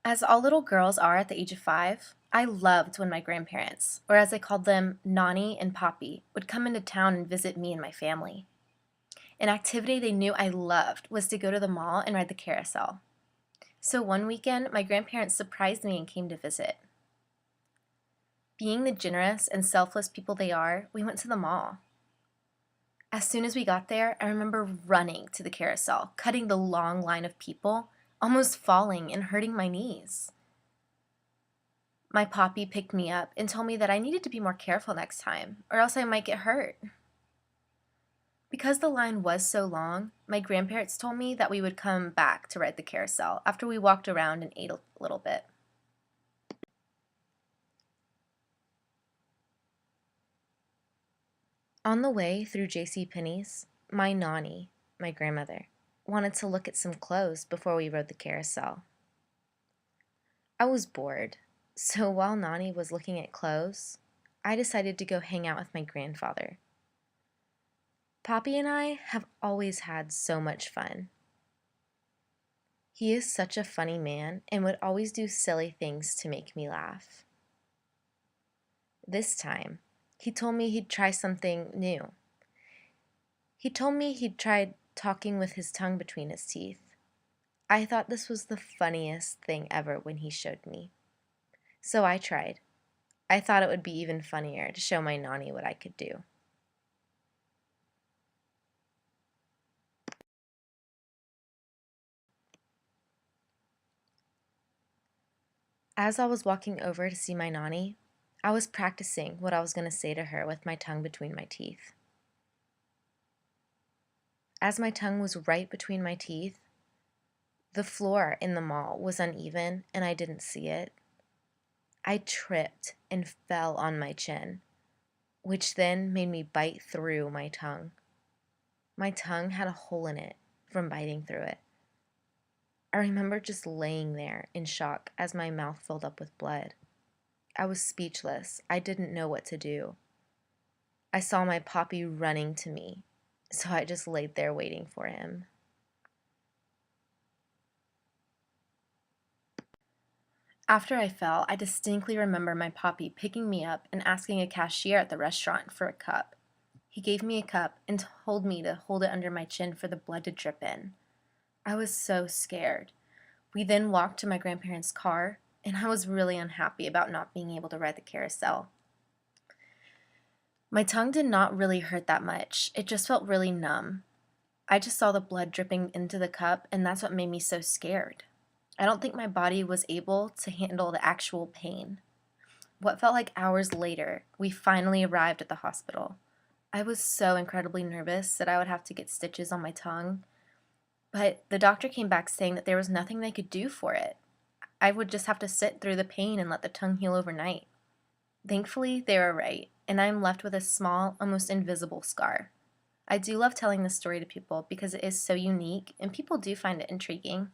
As all little girls are at the age of 5, I loved when my grandparents, or as I called them, Nani and Poppy, would come into town and visit me and my family. An activity they knew I loved was to go to the mall and ride the carousel. So one weekend, my grandparents surprised me and came to visit. Being the generous and selfless people they are, we went to the mall. As soon as we got there, I remember running to the carousel, cutting the long line of people, almost falling and hurting my knees. My Poppy picked me up and told me that I needed to be more careful next time, or else I might get hurt. Because the line was so long, my grandparents told me that we would come back to ride the carousel after we walked around and ate a little bit. On the way through J.C. Penney's, my Nani, my grandmother, wanted to look at some clothes before we rode the carousel. I was bored, so while Nani was looking at clothes, I decided to go hang out with my grandfather. Poppy and I have always had so much fun. He is such a funny man and would always do silly things to make me laugh. This time, he told me he'd try something new. He told me he'd tried talking with his tongue between his teeth. I thought this was the funniest thing ever when he showed me. So I tried. I thought it would be even funnier to show my Nani what I could do. As I was walking over to see my Nani, I was practicing what I was going to say to her with my tongue between my teeth. As my tongue was right between my teeth, the floor in the mall was uneven and I didn't see it. I tripped and fell on my chin, which then made me bite through my tongue. My tongue had a hole in it from biting through it. I remember just laying there in shock as my mouth filled up with blood. I was speechless. I didn't know what to do. I saw my Poppy running to me, so I just laid there waiting for him. After I fell, I distinctly remember my Poppy picking me up and asking a cashier at the restaurant for a cup. He gave me a cup and told me to hold it under my chin for the blood to drip in. I was so scared. We then walked to my grandparents' car, and I was really unhappy about not being able to ride the carousel. My tongue did not really hurt that much. It just felt really numb. I just saw the blood dripping into the cup, and that's what made me so scared. I don't think my body was able to handle the actual pain. What felt like hours later, we finally arrived at the hospital. I was so incredibly nervous that I would have to get stitches on my tongue, but the doctor came back saying that there was nothing they could do for it. I would just have to sit through the pain and let the tongue heal overnight. Thankfully, they were right, and I am left with a small, almost invisible scar. I do love telling this story to people because it is so unique, and people do find it intriguing.